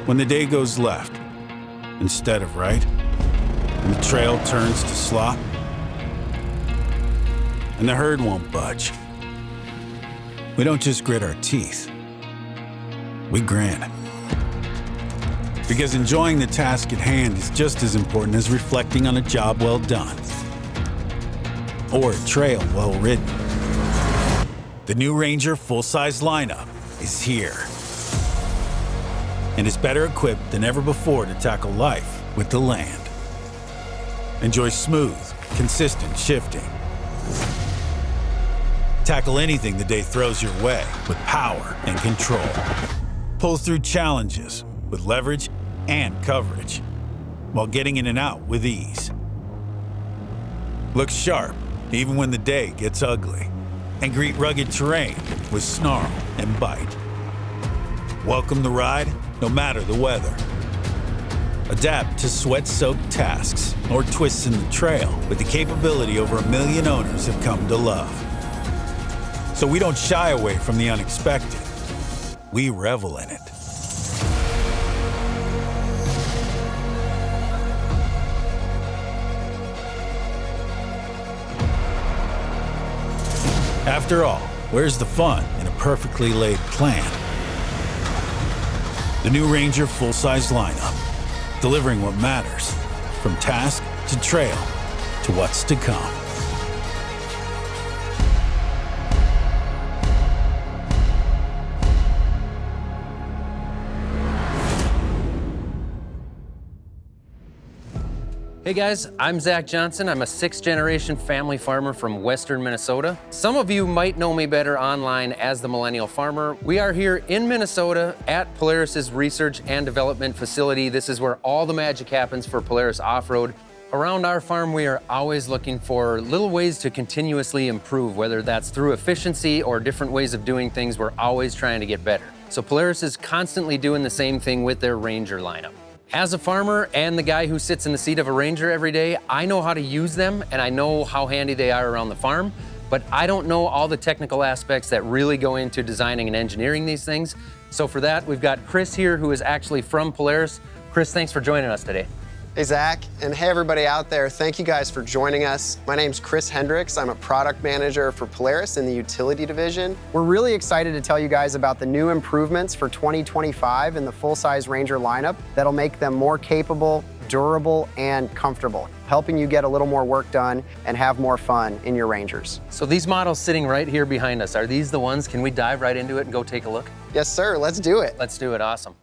When the day goes left instead of right, and the trail turns to slop, and the herd won't budge, we don't just grit our teeth, we grin. Because enjoying the task at hand is just as important as reflecting on a job well done or a trail well ridden. The new Ranger full-size lineup is here and is better equipped than ever before to tackle life with the land. Enjoy smooth, consistent shifting. Tackle anything the day throws your way with power and control. Pull through challenges with leverage and coverage while getting in and out with ease. Look sharp even when the day gets ugly, and greet rugged terrain with snarl and bite. Welcome the ride no matter the weather. Adapt to sweat-soaked tasks or twists in the trail with the capability over 1 million owners have come to love. So we don't shy away from the unexpected. We revel in it. After all, where's the fun in a perfectly laid plan? The new Ranger full-size lineup, delivering what matters, from task to trail to what's to come. Hey guys, I'm Zach Johnson. I'm a 6th-generation family farmer from western Minnesota. Some of you might know me better online as the Millennial Farmer. We are here in Minnesota at Polaris's research and development facility. This is where all the magic happens for Polaris off-road. Around our farm, we are always looking for little ways to continuously improve, whether that's through efficiency or different ways of doing things. We're always trying to get better. So Polaris is constantly doing the same thing with their Ranger lineup. As a farmer and the guy who sits in the seat of a Ranger every day, I know how to use them and I know how handy they are around the farm, but I don't know all the technical aspects that really go into designing and engineering these things. So for that, we've got Chris here, who is actually from Polaris. Chris, thanks for joining us today. Hey, Zach, and hey, everybody out there. Thank you guys for joining us. My name's Chris Hendricks. I'm a product manager for Polaris in the utility division. We're really excited to tell you guys about the new improvements for 2025 in the full-size Ranger lineup that'll make them more capable, durable, and comfortable, helping you get a little more work done and have more fun in your Rangers. So these models sitting right here behind us, are these the ones? Can we dive right into it and go take a look? Yes, sir. Let's do it. Let's do it. Awesome.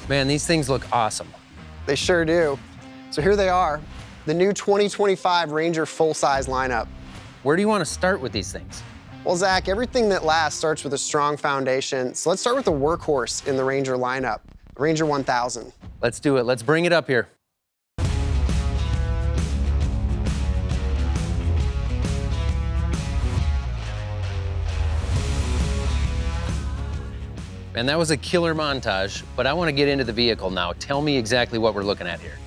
Man, these things look awesome. They sure do. So here they are, the new 2025 Ranger full-size lineup. Where do you want to start with these things? Well, Zach, everything that lasts starts with a strong foundation. So let's start with the workhorse in the Ranger lineup, the Ranger 1000. Let's do it. Let's bring it up here. And that was a killer montage, but I want to get into the vehicle now. Tell me exactly what we're looking at here.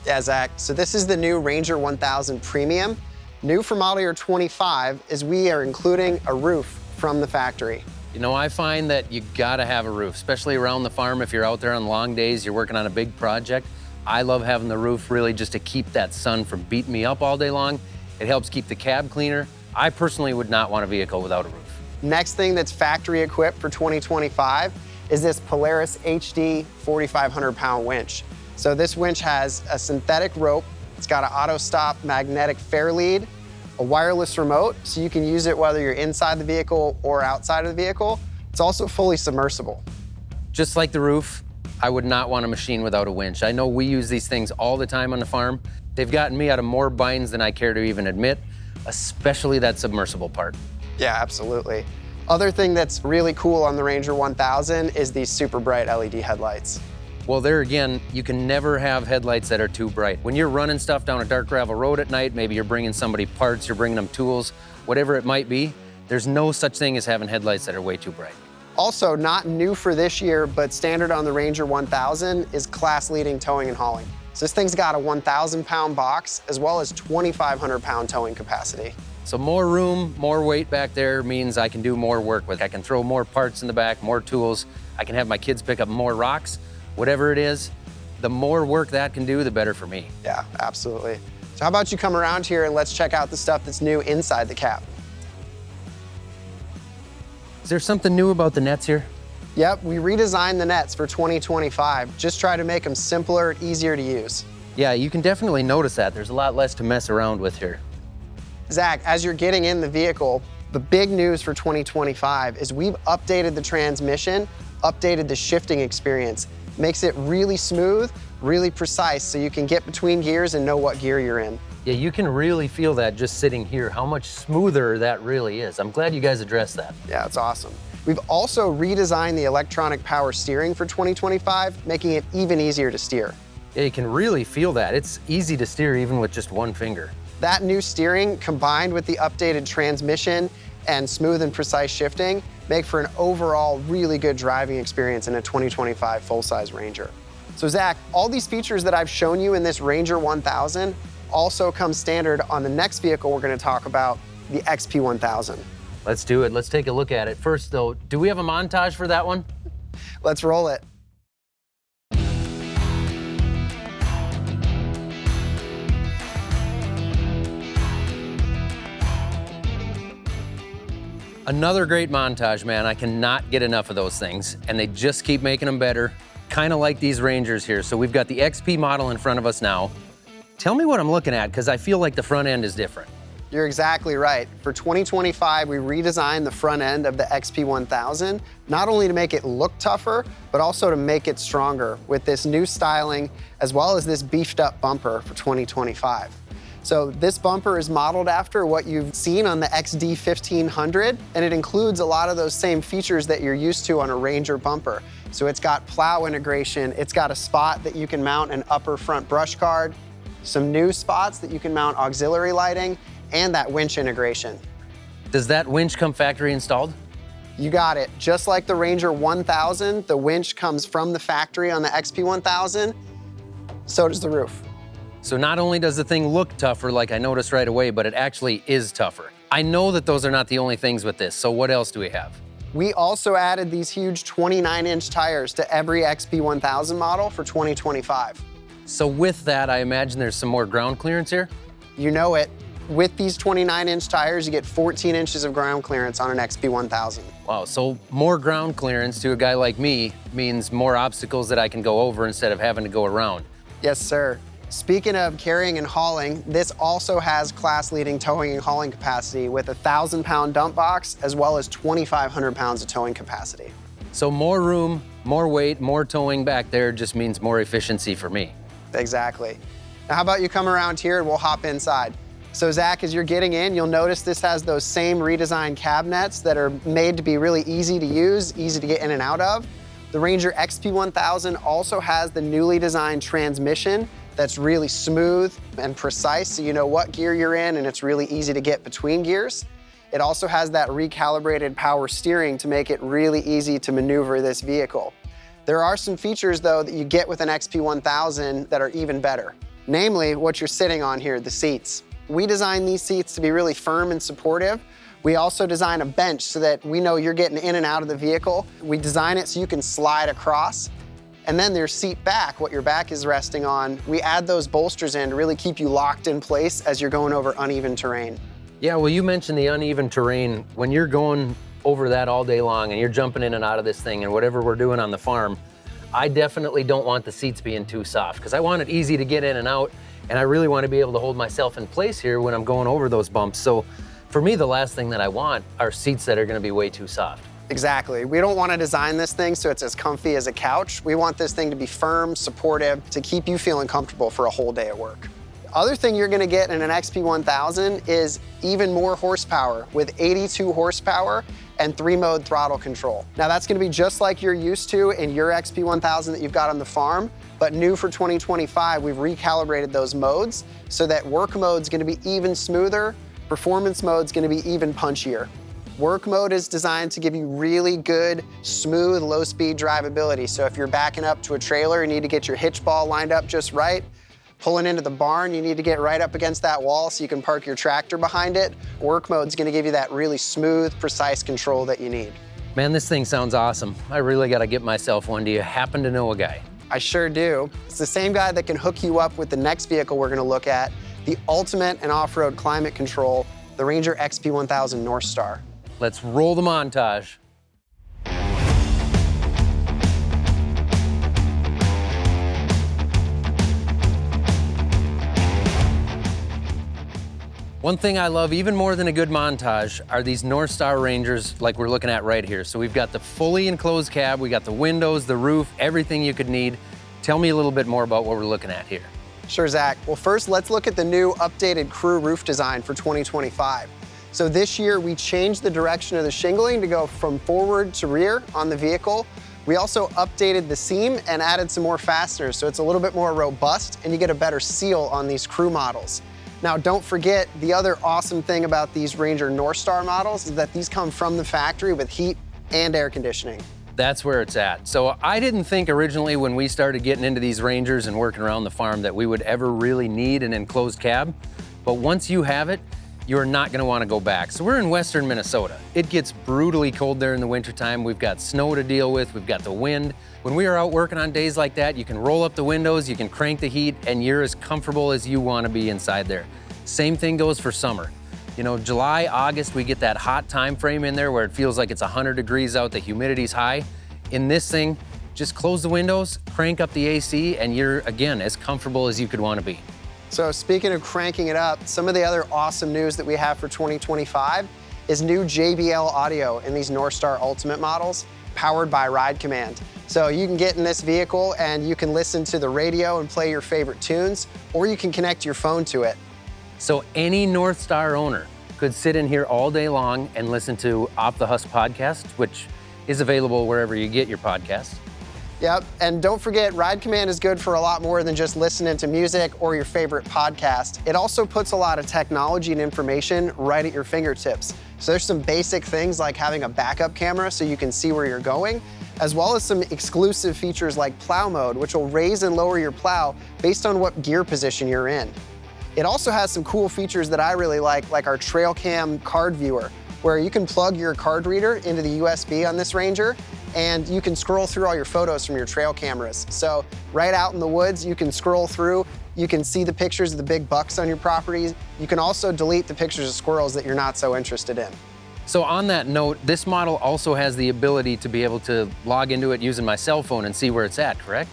Yeah, Zach, so this is the new Ranger 1000 Premium. New for model year 25 is we are including a roof from the factory. You know, I find that you gotta have a roof, especially around the farm. If you're out there on long days, you're working on a big project. I love having the roof really just to keep that sun from beating me up all day long. It helps keep the cab cleaner. I personally would not want a vehicle without a roof. Next thing that's factory equipped for 2025 is this Polaris HD 4,500-pound winch. So this winch has a synthetic rope, it's got an auto-stop magnetic fair lead, a wireless remote, so you can use it whether you're inside the vehicle or outside of the vehicle. It's also fully submersible. Just like the roof, I would not want a machine without a winch. I know we use these things all the time on the farm. They've gotten me out of more binds than I care to even admit, especially that submersible part. Yeah, absolutely. Other thing that's really cool on the Ranger 1000 is these super bright LED headlights. Well, there again, you can never have headlights that are too bright. When you're running stuff down a dark gravel road at night, maybe you're bringing somebody parts, you're bringing them tools, whatever it might be, there's no such thing as having headlights that are way too bright. Also, not new for this year, but standard on the Ranger 1000 is class-leading towing and hauling. So this thing's got a 1,000-pound box as well as 2,500-pound towing capacity. So more room, more weight back there means I can do more work with. I can throw more parts in the back, more tools. I can have my kids pick up more rocks, whatever it is. The more work that can do, the better for me. Yeah, absolutely. So how about you come around here and let's check out the stuff that's new inside the cab. Is there something new about the nets here? Yep, we redesigned the nets for 2025. Just try to make them simpler, easier to use. Yeah, you can definitely notice that. There's a lot less to mess around with here. Zach, as you're getting in the vehicle, the big news for 2025 is we've updated the transmission, updated the shifting experience. Makes it really smooth, really precise, so you can get between gears and know what gear you're in. Yeah, you can really feel that just sitting here, how much smoother that really is. I'm glad you guys addressed that. Yeah, it's awesome. We've also redesigned the electronic power steering for 2025, making it even easier to steer. Yeah, you can really feel that. It's easy to steer even with just one finger. That new steering, combined with the updated transmission and smooth and precise shifting, make for an overall really good driving experience in a 2025 full-size Ranger. So Zach, all these features that I've shown you in this Ranger 1000 also come standard on the next vehicle we're going to talk about, the XP 1000. Let's do it. Let's take a look at it. First though, do we have a montage for that one? Let's roll it. Another great montage, man. I cannot get enough of those things, and they just keep making them better. Kind of like these Rangers here. So we've got the XP model in front of us now. Tell me what I'm looking at, because I feel like the front end is different. You're exactly right. For 2025, we redesigned the front end of the XP 1000, not only to make it look tougher, but also to make it stronger with this new styling, as well as this beefed up bumper for 2025. So this bumper is modeled after what you've seen on the XD 1500, and it includes a lot of those same features that you're used to on a Ranger bumper. So it's got plow integration, it's got a spot that you can mount an upper front brush guard, some new spots that you can mount auxiliary lighting, and that winch integration. Does that winch come factory installed? You got it. Just like the Ranger 1000, the winch comes from the factory on the XP 1000, so does the roof. So not only does the thing look tougher, like I noticed right away, but it actually is tougher. I know that those are not the only things with this, so what else do we have? We also added these huge 29-inch tires to every XP 1000 model for 2025. So with that, I imagine there's some more ground clearance here? You know it. With these 29-inch tires, you get 14 inches of ground clearance on an XP 1000. Wow, so more ground clearance to a guy like me means more obstacles that I can go over instead of having to go around. Yes, sir. Speaking of carrying and hauling, this also has class-leading towing and hauling capacity with a 1,000-pound dump box as well as 2,500 pounds of towing capacity. So more room, more weight, more towing back there just means more efficiency for me. Exactly. Now, how about you come around here and we'll hop inside. So Zach, as you're getting in, you'll notice this has those same redesigned cabinets that are made to be really easy to use, easy to get in and out of. The Ranger XP 1000 also has the newly designed transmission that's really smooth and precise, so you know what gear you're in and it's really easy to get between gears. It also has that recalibrated power steering to make it really easy to maneuver this vehicle. There are some features though that you get with an XP 1000 that are even better. Namely, what you're sitting on here, the seats. We designed these seats to be really firm and supportive. We also design a bench so that we know you're getting in and out of the vehicle. We design it so you can slide across. And then there's seat back, what your back is resting on. We add those bolsters in to really keep you locked in place as you're going over uneven terrain. Yeah, well, you mentioned the uneven terrain. When you're going over that all day long and you're jumping in and out of this thing and whatever we're doing on the farm, I definitely don't want the seats being too soft because I want it easy to get in and out, and I really want to be able to hold myself in place here when I'm going over those bumps. So for me, the last thing that I want are seats that are going to be way too soft. Exactly. We don't want to design this thing so it's as comfy as a couch. We want this thing to be firm, supportive, to keep you feeling comfortable for a whole day at work. The other thing you're going to get in an XP 1000 is even more horsepower with 82 horsepower and 3-mode throttle control. Now that's going to be just like you're used to in your XP 1000 that you've got on the farm, but new for 2025, we've recalibrated those modes so that work mode's going to be even smoother, performance mode's going to be even punchier. Work mode is designed to give you really good, smooth, low-speed drivability. So if you're backing up to a trailer, you need to get your hitch ball lined up just right. Pulling into the barn, you need to get right up against that wall so you can park your tractor behind it. Work mode's gonna give you that really smooth, precise control that you need. Man, this thing sounds awesome. I really gotta get myself one. Do you happen to know a guy? I sure do. It's the same guy that can hook you up with the next vehicle we're gonna look at, the ultimate in off-road climate control, the Ranger XP1000 NorthStar. Let's roll the montage. One thing I love even more than a good montage are these NorthStar Rangers like we're looking at right here. So we've got the fully enclosed cab, we got the windows, the roof, everything you could need. Tell me a little bit more about what we're looking at here. Sure, Zach. Well, first, let's look at the new updated crew roof design for 2025. So this year, we changed the direction of the shingling to go from forward to rear on the vehicle. We also updated the seam and added some more fasteners, so it's a little bit more robust and you get a better seal on these crew models. Now, don't forget, the other awesome thing about these Ranger NorthStar models is that these come from the factory with heat and air conditioning. That's where it's at. So I didn't think originally when we started getting into these Rangers and working around the farm that we would ever really need an enclosed cab. But once you have it, you're not gonna wanna go back. So we're in western Minnesota. It gets brutally cold there in the wintertime. We've got snow to deal with, we've got the wind. When we are out working on days like that, you can roll up the windows, you can crank the heat, and you're as comfortable as you wanna be inside there. Same thing goes for summer. You know, July, August, we get that hot time frame in there where it feels like it's 100 degrees out, the humidity's high. In this thing, just close the windows, crank up the AC, and you're, again, as comfortable as you could wanna be. So speaking of cranking it up, some of the other awesome news that we have for 2025 is new JBL audio in these NorthStar Ultimate models, powered by Ride Command. So you can get in this vehicle and you can listen to the radio and play your favorite tunes, or you can connect your phone to it. So any NorthStar owner could sit in here all day long and listen to Off the Husk podcast, which is available wherever you get your podcasts. Yep, and don't forget, Ride Command is good for a lot more than just listening to music or your favorite podcast. It also puts a lot of technology and information right at your fingertips. So there's some basic things like having a backup camera so you can see where you're going, as well as some exclusive features like plow mode, which will raise and lower your plow based on what gear position you're in. It also has some cool features that I really like our Trail Cam card viewer, where you can plug your card reader into the USB on this Ranger, and you can scroll through all your photos from your trail cameras. So right out in the woods, you can scroll through, you can see the pictures of the big bucks on your property. You can also delete the pictures of squirrels that you're not so interested in. So on that note, this model also has the ability to be able to log into it using my cell phone and see where it's at, correct?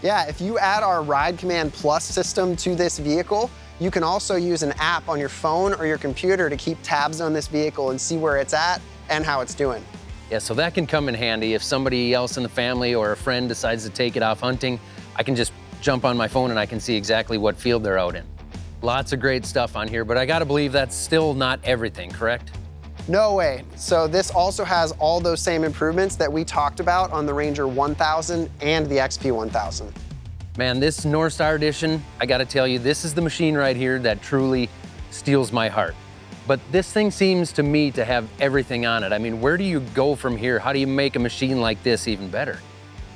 Yeah, if you add our Ride Command Plus system to this vehicle, you can also use an app on your phone or your computer to keep tabs on this vehicle and see where it's at and how it's doing. Yeah, so that can come in handy if somebody else in the family or a friend decides to take it off hunting. I can just jump on my phone and I can see exactly what field they're out in. Lots of great stuff on here, but I gotta believe that's still not everything, correct? No way. So this also has all those same improvements that we talked about on the Ranger 1000 and the XP 1000. Man, this NorthStar edition, I gotta tell you, this is the machine right here that truly steals my heart. But this thing seems to me to have everything on it. I mean, where do you go from here? How do you make a machine like this even better?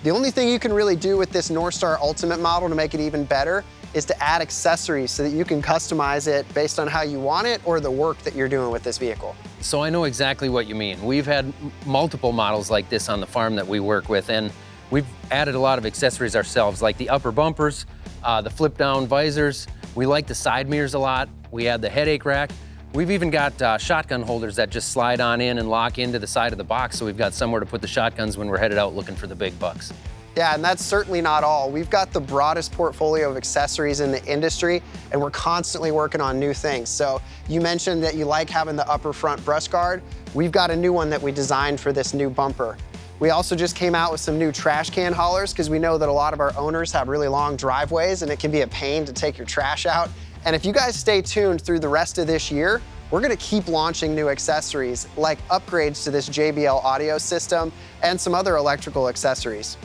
The only thing you can really do with this NorthStar Ultimate model to make it even better is to add accessories so that you can customize it based on how you want it or the work that you're doing with this vehicle. So I know exactly what you mean. We've had multiple models like this on the farm that we work with, and we've added a lot of accessories ourselves, like the upper bumpers, the flip down visors. We like the side mirrors a lot. We add the headache rack. We've even got shotgun holders that just slide on in and lock into the side of the box, so we've got somewhere to put the shotguns when we're headed out looking for the big bucks. Yeah, and that's certainly not all. We've got the broadest portfolio of accessories in the industry, and we're constantly working on new things. So you mentioned that you like having the upper front brush guard. We've got a new one that we designed for this new bumper. We also just came out with some new trash can haulers because we know that a lot of our owners have really long driveways and it can be a pain to take your trash out. And if you guys stay tuned through the rest of this year, we're gonna keep launching new accessories like upgrades to this JBL audio system and some other electrical accessories.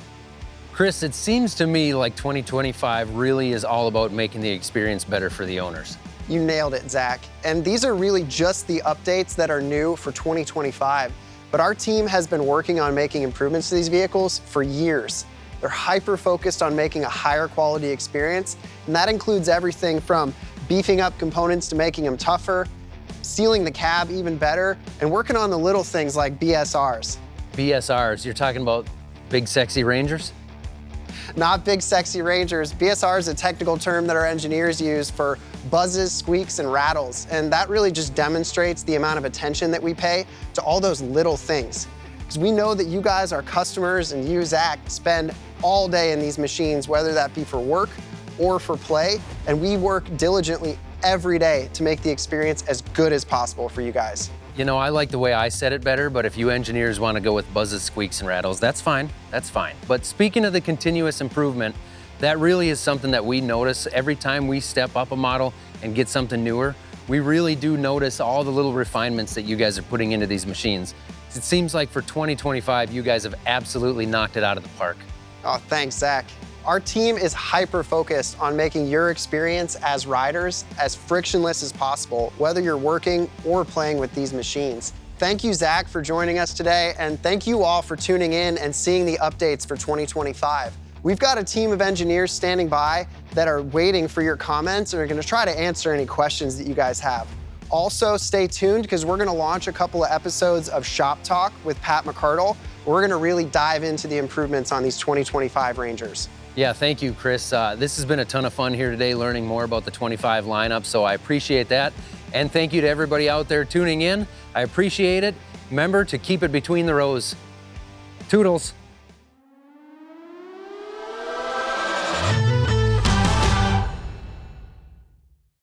Chris, it seems to me like 2025 really is all about making the experience better for the owners. You nailed it, Zach. And these are really just the updates that are new for 2025. But our team has been working on making improvements to these vehicles for years. They're hyper-focused on making a higher quality experience, and that includes everything from beefing up components to making them tougher, sealing the cab even better, and working on the little things like BSRs. BSRs, you're talking about big sexy Rangers? Not big sexy Rangers. BSR is a technical term that our engineers use for buzzes, squeaks, and rattles. And that really just demonstrates the amount of attention that we pay to all those little things. Because we know that you guys, our customers, and you, Zach, spend all day in these machines, whether that be for work or for play. And we work diligently every day to make the experience as good as possible for you guys. You know, I like the way I said it better, but if you engineers want to go with buzzes, squeaks, and rattles, that's fine, that's fine. But speaking of the continuous improvement, that really is something that we notice every time we step up a model and get something newer. We really do notice all the little refinements that you guys are putting into these machines. It seems like for 2025, you guys have absolutely knocked it out of the park. Oh, thanks, Zach. Our team is hyper-focused on making your experience as riders as frictionless as possible, whether you're working or playing with these machines. Thank you, Zach, for joining us today, and thank you all for tuning in and seeing the updates for 2025. We've got a team of engineers standing by that are waiting for your comments and are gonna try to answer any questions that you guys have. Also, stay tuned because we're gonna launch a couple of episodes of Shop Talk with Pat McCardle. We're gonna really dive into the improvements on these 2025 Rangers. Yeah, thank you, Chris. This has been a ton of fun here today learning more about the 25 lineup, so I appreciate that. And thank you to everybody out there tuning in. I appreciate it. Remember to keep it between the rows. Toodles.